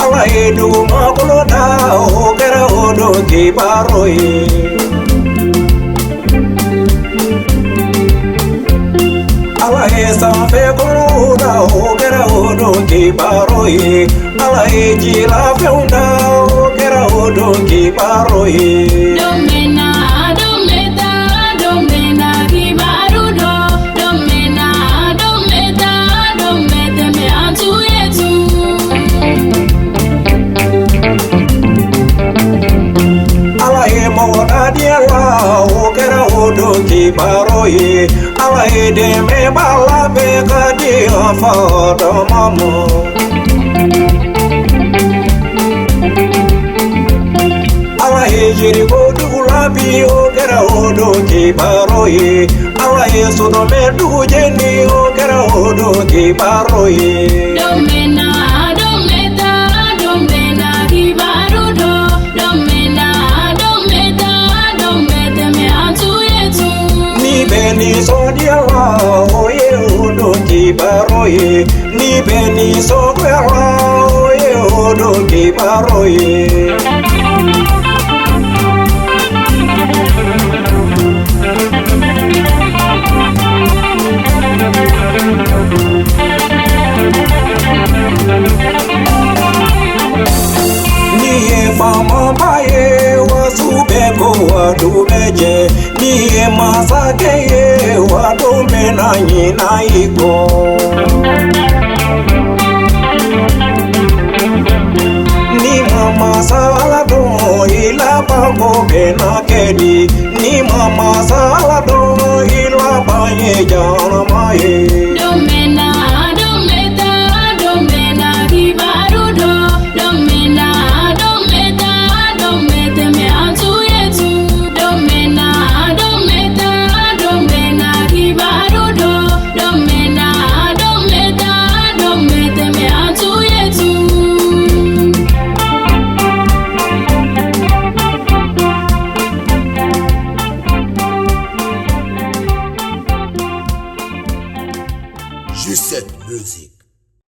ala edu makoloda ogera odo kibaroye ala esa fe koloda ogera odo kibaroye ala ejila feunda ogera odo kibaroye Kibaroye ala ede me bala be kadi afodo mamo ala ejiri godu labi ogera odo kibaroye ala esodo me du jeni ogera odo kibaroye Ni sodia oye odo kibaroye ni beni sodia oye odo kibaroye ni fama baye wasubeko wadubeje ni masake wadume na nyina iko ni mama salado ila bango bena kedi ni mama salado ila banye jana maye Juste cette musique.